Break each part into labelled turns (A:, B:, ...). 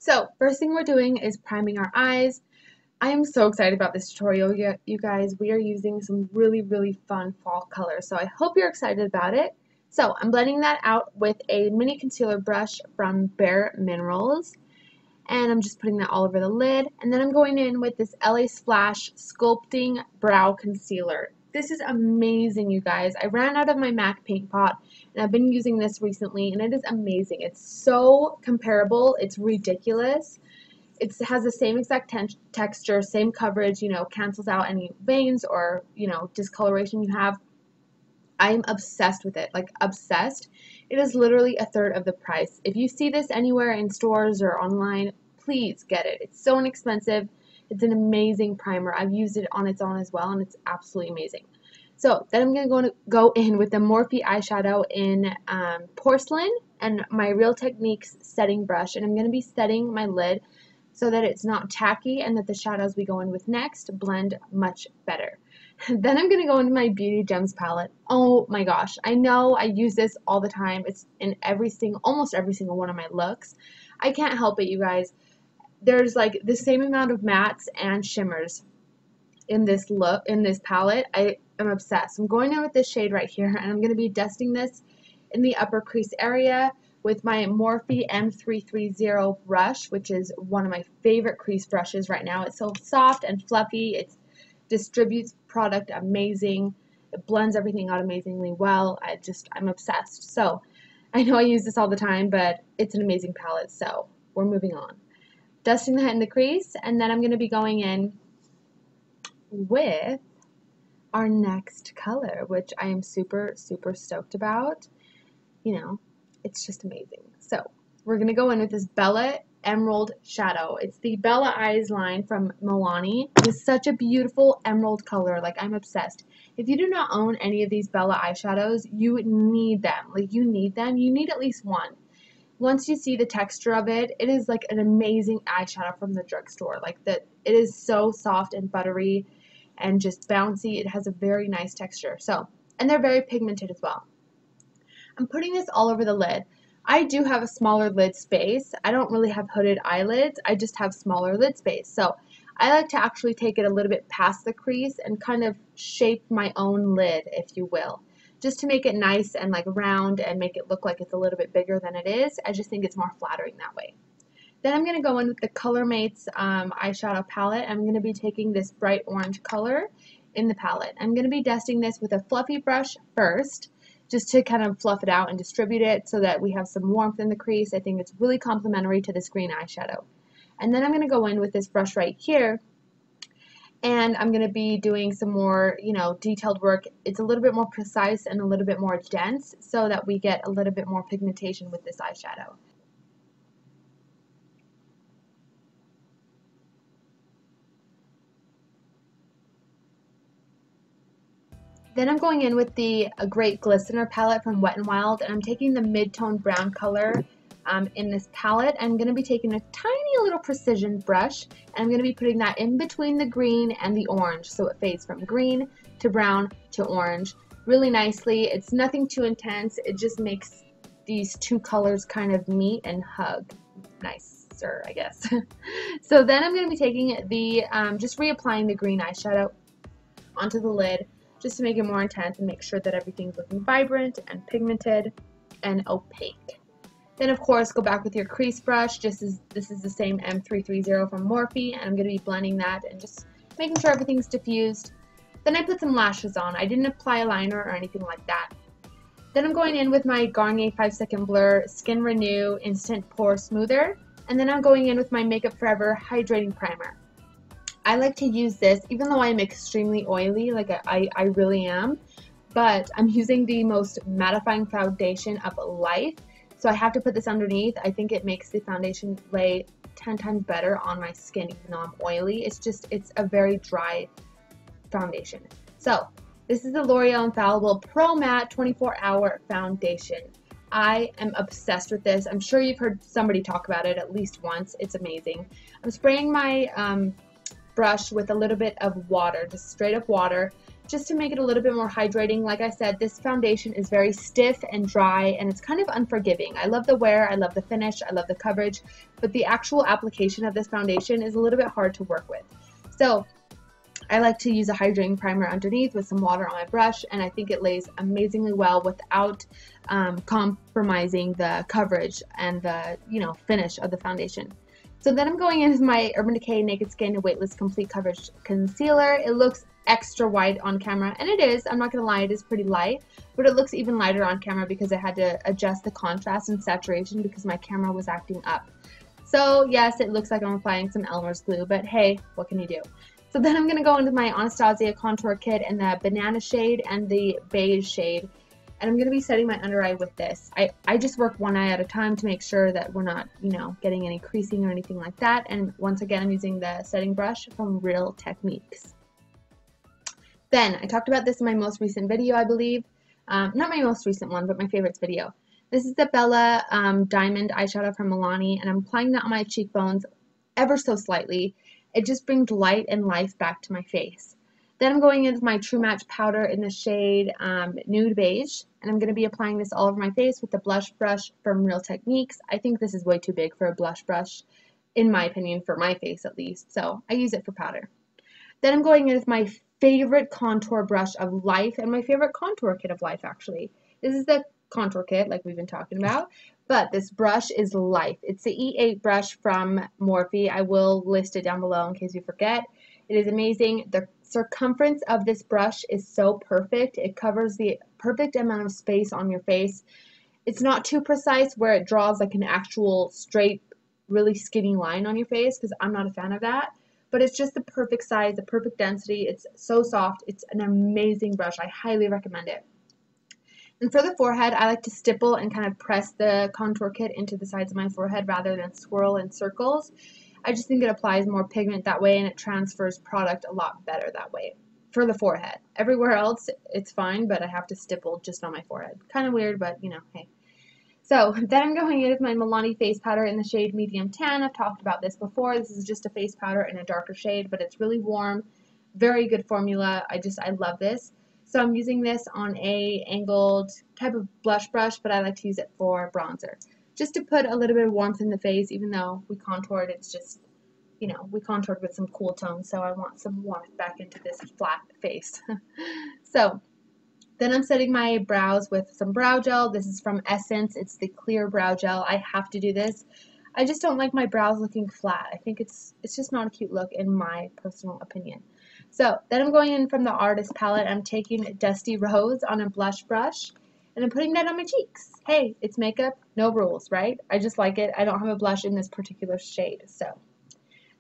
A: So first thing we're doing is priming our eyes. I am so excited about this tutorial, you guys. We are using some really fun fall colors, so I hope you're excited about it. So I'm blending that out with a mini concealer brush from Bare Minerals, and I'm just putting that all over the lid. And then I'm going in with this LA Splash Sculpting Brow Concealer. This is amazing, you guys. I ran out of my MAC paint pot, and I've been using this recently, and it is amazing. It's so comparable. It's ridiculous. It has the same exact texture, same coverage, cancels out any veins or, discoloration you have. I'm obsessed with it, like obsessed. It is literally a third of the price. If you see this anywhere in stores or online, please get it. It's so inexpensive. It's an amazing primer. I've used it on its own as well, and it's absolutely amazing. So then I'm going to go in with the Morphe eyeshadow in Porcelain and my Real Techniques setting brush, and I'm going to be setting my lid so that it's not tacky and that the shadows we go in with next blend much better. Then I'm going to go into my Beauty Gems palette. Oh my gosh, I know I use this all the time. It's in almost every single one of my looks. I can't help it, you guys. There's like the same amount of mattes and shimmers in this palette. I am obsessed. I'm going in with this shade right here, and I'm going to be dusting this in the upper crease area with my Morphe M330 brush, which is one of my favorite crease brushes right now. It's so soft and fluffy. It distributes product amazing. It blends everything out amazingly well. I'm obsessed. So I know I use this all the time, but it's an amazing palette, so we're moving on. Dusting that in the crease, and then I'm going to be going in with our next color, which I am super stoked about. It's just amazing. So we're going to go in with this Bella Emerald Shadow. It's the Bella Eyes line from Milani. It's such a beautiful emerald color. Like, I'm obsessed. If you do not own any of these Bella eyeshadows, you need them. Like, you need them. You need at least one. Once you see the texture of it, it is like an amazing eyeshadow from the drugstore. It is so soft and buttery and just bouncy. It has a very nice texture. And they're very pigmented as well. I'm putting this all over the lid. I do have a smaller lid space. I don't really have hooded eyelids. I just have smaller lid space. So I like to actually take it a little bit past the crease and kind of shape my own lid, if you will, just to make it nice and like round and make it look like it's a little bit bigger than it is. I just think it's more flattering that way. Then I'm going to go in with the ColorMates eyeshadow palette. I'm going to be taking this bright orange color in the palette. I'm going to be dusting this with a fluffy brush first, just to kind of fluff it out and distribute it so that we have some warmth in the crease. I think it's really complementary to this green eyeshadow. And then I'm going to go in with this brush right here, and I'm going to be doing some more, detailed work. It's a little bit more precise and a little bit more dense so that we get a little bit more pigmentation with this eyeshadow. Then I'm going in with the Great Glistener palette from Wet n Wild, and I'm taking the mid-tone brown color in this palette. I'm going to be taking a tiny little precision brush, and I'm going to be putting that in between the green and the orange, so it fades from green to brown to orange really nicely. It's nothing too intense. It just makes these two colors kind of meet and hug nicer, I guess. So then I'm going to be taking the, just reapplying the green eyeshadow onto the lid, just to make it more intense and make sure that everything's looking vibrant and pigmented and opaque. Then of course go back with your crease brush, just as this is the same M330 from Morphe, and I'm going to be blending that and just making sure everything's diffused. Then I put some lashes on. I didn't apply a liner or anything like that. Then I'm going in with my Garnier 5-Second Blur Skin Renew Instant Pore Smoother, and then I'm going in with my Makeup Forever Hydrating Primer. I like to use this, even though I'm extremely oily, like I really am, but I'm using the most mattifying foundation of life, so I have to put this underneath. I think it makes the foundation lay 10 times better on my skin, even though I'm oily. It's a very dry foundation. So this is the L'Oreal Infallible Pro Matte 24-Hour Foundation. I am obsessed with this. I'm sure you've heard somebody talk about it at least once. It's amazing. I'm spraying my brush with a little bit of water, just straight up water, just to make it a little bit more hydrating. Like I said, this foundation is very stiff and dry, and it's kind of unforgiving. I love the wear, I love the finish, I love the coverage, but the actual application of this foundation is a little bit hard to work with. So I like to use a hydrating primer underneath with some water on my brush, and I think it lays amazingly well without compromising the coverage and the, you know, finish of the foundation. So then I'm going in with my Urban Decay Naked Skin Weightless Complete Coverage Concealer. It looks extra white on camera, and it is. I'm not going to lie, it is pretty light, but it looks even lighter on camera because I had to adjust the contrast and saturation because my camera was acting up. So yes, it looks like I'm applying some Elmer's glue, but hey, what can you do? So then I'm going to go into my Anastasia contour kit in the banana shade and the beige shade, and I'm going to be setting my under eye with this. I just work one eye at a time to make sure that we're not, you know, getting any creasing or anything like that. And once again, I'm using the setting brush from Real Techniques. Then, I talked about this in my most recent video, I believe. Not my most recent one, but my favorites video. This is the Bella Diamond eyeshadow from Milani, and I'm applying that on my cheekbones ever so slightly. It just brings light and life back to my face. Then I'm going in with my True Match powder in the shade Nude Beige, and I'm going to be applying this all over my face with the blush brush from Real Techniques. I think this is way too big for a blush brush, in my opinion, for my face at least, so I use it for powder. Then I'm going in with my favorite contour brush of life, and my favorite contour kit of life, actually. This is the contour kit, like we've been talking about, but this brush is life. It's the E8 brush from Morphe. I will list it down below in case you forget. It is amazing. The circumference of this brush is so perfect. It covers the perfect amount of space on your face. It's not too precise where it draws like an actual straight, really skinny line on your face, because I'm not a fan of that. But it's just the perfect size, the perfect density. It's so soft. It's an amazing brush. I highly recommend it. And for the forehead, I like to stipple and kind of press the contour kit into the sides of my forehead rather than swirl in circles. I just think it applies more pigment that way, and it transfers product a lot better that way for the forehead. Everywhere else, it's fine, but I have to stipple just on my forehead. Kind of weird, but you know, hey. So then I'm going in with my Milani face powder in the shade Medium Tan. I've talked about this before. This is just a face powder in a darker shade, but it's really warm. Very good formula. I love this. So I'm using this on a angled type of blush brush, but I like to use it for bronzer. Just to put a little bit of warmth in the face, even though we contoured, it's just, you know, we contoured with some cool tones, so I want some warmth back into this flat face. So then I'm setting my brows with some brow gel. This is from Essence. It's the clear brow gel. I have to do this. I just don't like my brows looking flat. I think it's just not a cute look in my personal opinion. So then I'm going in from the Artist palette. I'm taking Dusty Rose on a blush brush, and I'm putting that on my cheeks. Hey, it's makeup, no rules, right? I just like it. I don't have a blush in this particular shade. So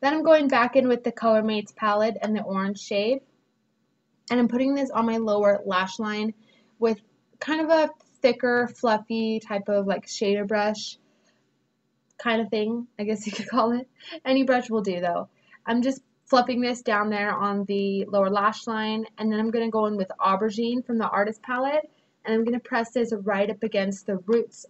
A: then I'm going back in with the Color Mates palette and the orange shade, and I'm putting this on my lower lash line with kind of a thicker, fluffy type of like shader brush kind of thing, I guess you could call it. Any brush will do though. I'm just fluffing this down there on the lower lash line, and then I'm going to go in with Aubergine from the Artist palette, and I'm going to press this right up against the roots.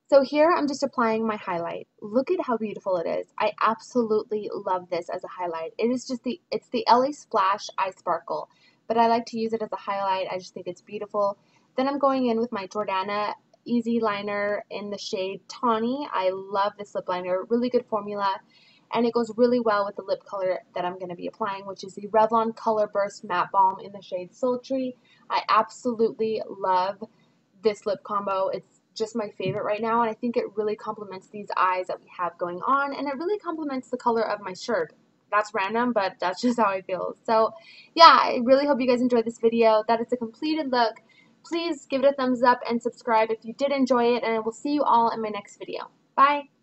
A: So here I'm just applying my highlight. Look at how beautiful it is. I absolutely love this as a highlight. It is just it's the LA Splash Eye Sparkle, but I like to use it as a highlight. I just think it's beautiful. Then I'm going in with my Jordana Easy Liner in the shade Tawny. I love this lip liner, really good formula, and it goes really well with the lip color that I'm going to be applying, which is the Revlon Color Burst Matte Balm in the shade Sultry. I absolutely love this lip combo. It's just my favorite right now, and I think it really complements these eyes that we have going on, and it really complements the color of my shirt. That's random, but that's just how I feel. So yeah, I really hope you guys enjoyed this video. That is a completed look. Please give it a thumbs up and subscribe if you did enjoy it, and I will see you all in my next video. Bye!